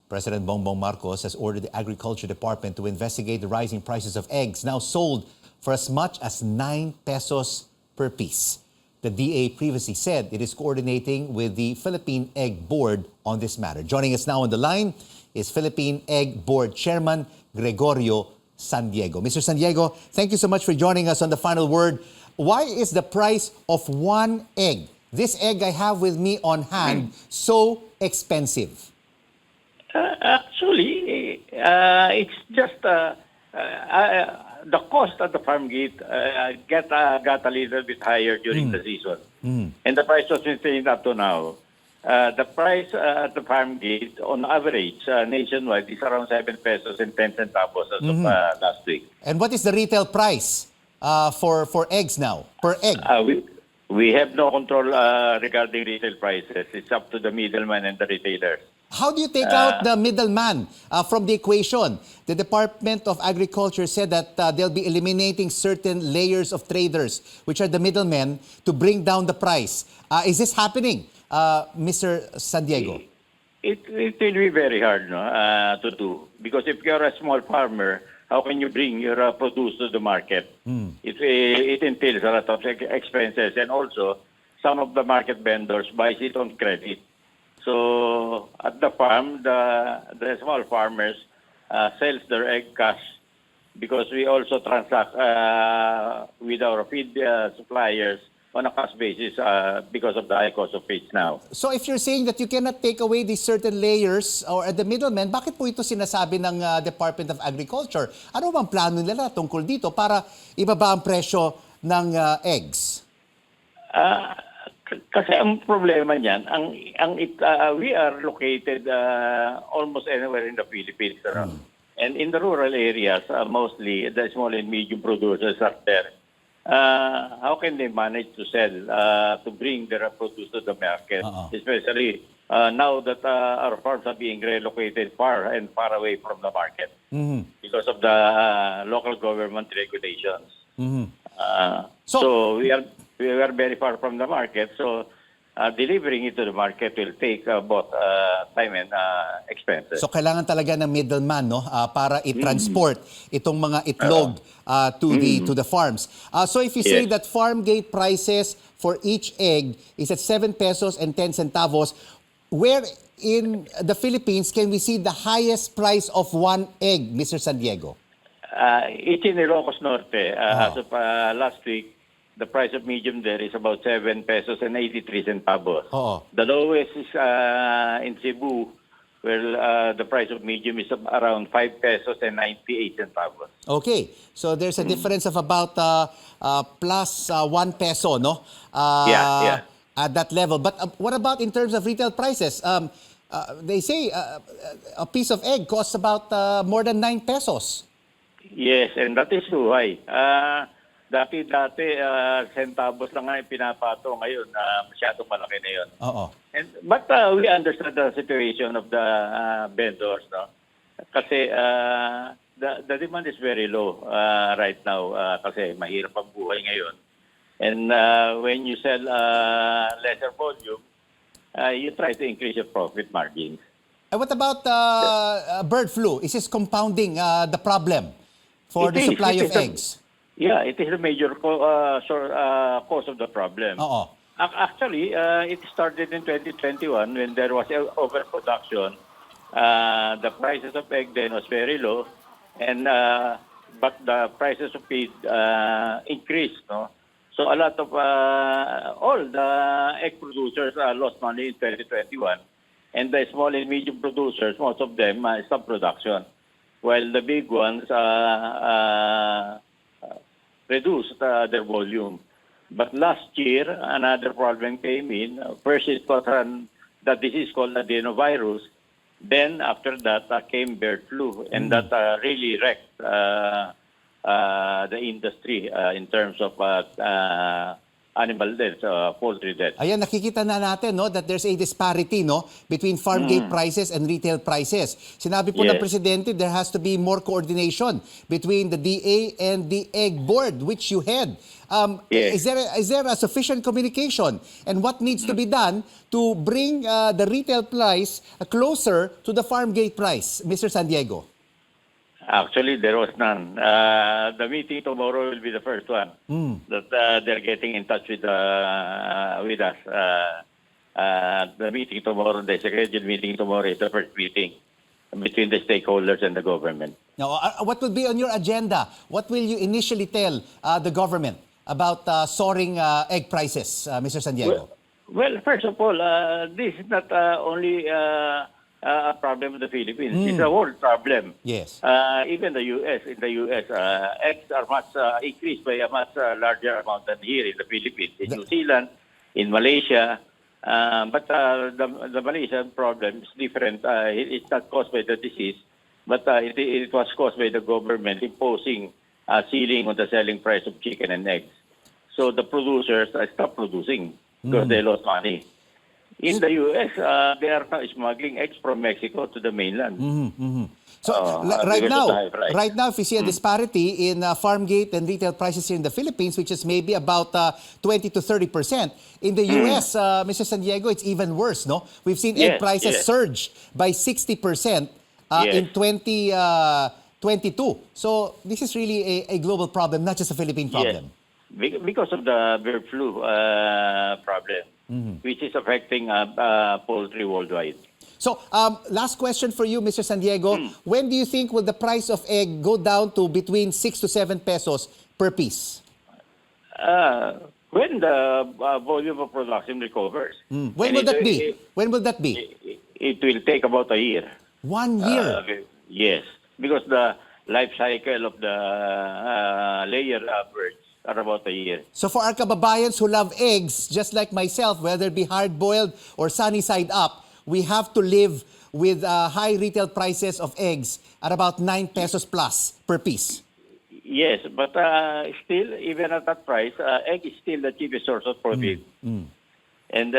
President Bongbong Marcos has ordered the Agriculture Department to investigate the rising prices of eggs, now sold for as much as 9 pesos per piece. The DA previously said it is coordinating with the Philippine Egg Board on this matter. Joining us now on the line is Philippine Egg Board Chairman Gregorio San Diego. Mr. San Diego, thank you so much for joining us on The Final Word. Why is the price of one egg, this egg I have with me on hand, so expensive? Actually, it's just the cost at the farm gate got a little bit higher during the season. And the price was maintained up to now. The price at the farm gate, on average, nationwide, is around 7 pesos and 10 centavos as of last week. And what is the retail price for eggs now, per egg? We have no control regarding retail prices. It's up to the middleman and the retailers. How do you take out the middleman from the equation? The Department of Agriculture said that they'll be eliminating certain layers of traders, which are the middlemen, to bring down the price. Is this happening, Mr. San Diego? It will be very hard to do, because if you're a small farmer, how can you bring your produce to the market? It entails a lot of expenses, and also some of the market vendors buys it on credit. So at the farm, the small farmers sells their egg cash, because we also transact with our feed suppliers on a cash basis because of the high cost of feeds now. So if you're saying that you cannot take away these certain layers or the middlemen, bakit po ito sinasabi ng Department of Agriculture? Ano bang plano nila tungkol dito para ibaba ang presyo ng eggs? Kasi ang problema niyan, we are located almost anywhere in the Philippines. And in the rural areas, mostly the small and medium producers are there. How can they manage to sell, to bring their produce to the market, especially now that our farms are being relocated far and far away from the market because of the local government regulations. So we are very far from the market, so delivering it to the market will take both time and expenses. So kailangan talaga ng middleman, no, para i-transport itong mga itlog to the farms. So if you say that farm gate prices for each egg is at 7 pesos and 10 centavos, where in the Philippines can we see the highest price of one egg, Mr. San Diego? It's in Ilocos Norte. As of last week, the price of medium there is about 7 pesos and 83 centavos. The lowest is in Cebu, where the price of medium is around 5 pesos and 98 centavos. Okay, so there's a difference of about plus 1 peso, no? At that level. But what about in terms of retail prices? They say a piece of egg costs about more than 9 pesos. Yes, and that is too high. Dati centavos lang nga yung pinapato. Ngayon, masyadong malaki na yun. But we understand the situation of the vendors, no? Kasi the demand is very low right now, kasi mahirap ang buhay ngayon. And when you sell lesser volume, you try to increase your profit margins. And what about bird flu? Is this compounding the problem for the supply of eggs? Yeah, it is a major cause of the problem. Actually, it started in 2021 when there was overproduction. The prices of egg then was very low, and but the prices of feed increased. No? So a lot of all the egg producers lost money in 2021, and the small and medium producers, most of them stopped production, while the big ones reduced their volume. But last year, another problem came in. First, it was the disease called Adenovirus. Then, after that, came bird flu, and that really wrecked the industry in terms of animal deaths, poultry deaths. Ayan, nakikita na natin no, that there's a disparity no, between farm gate prices and retail prices. Sinabi po ng Yes. Presidente, there has to be more coordination between the DA and the Egg Board, which you head. Yes. Is there a sufficient communication? And what needs to be done to bring the retail price closer to the farm gate price, Mr. San Diego? Actually, there was none. The meeting tomorrow will be the first one that they're getting in touch with us. The meeting tomorrow, the scheduled meeting tomorrow is the first meeting between the stakeholders and the government. Now, what will be on your agenda? What will you initially tell the government about soaring egg prices, Mr. San Diego? Well, first of all, this is not only a problem of the Philippines. It's a whole problem. Yes. Even the U.S. In the U.S., eggs are much increased by a much larger amount than here in the Philippines. In New Zealand, in Malaysia, but the Malaysian problem is different. It's not caused by the disease, but it was caused by the government imposing a ceiling on the selling price of chicken and eggs. So the producers stopped producing because they lost money. In the U.S., they are smuggling eggs from Mexico to the mainland. So right now, if you see a disparity in farm gate and retail prices here in the Philippines, which is maybe about 20 to 30%, in the U.S., Mr. San Diego, it's even worse, no? We've seen egg prices surge by 60% in 2022. So this is really a global problem, not just a Philippine problem. Yes. Because of the bird flu problem, which is affecting poultry worldwide. So, last question for you, Mr. San Diego. When do you think will the price of egg go down to between 6 to 7 pesos per piece? When the volume of production recovers. When will that be? When will that be? It will take about a year. 1 year? Yes, because the life cycle of the layer birds are about a year. So for our kababayans who love eggs, just like myself, whether it be hard-boiled or sunny side up, we have to live with high retail prices of eggs at about 9 pesos plus per piece. Yes, but still, even at that price, egg is still the cheapest source of protein. And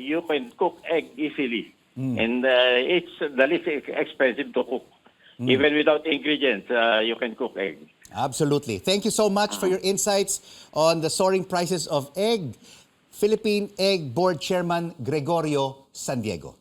you can cook egg easily. And it's the least expensive to cook. Even without ingredients, you can cook egg. Absolutely. Thank you so much for your insights on the soaring prices of egg. Philippine Egg Board Chairman Gregorio San Diego.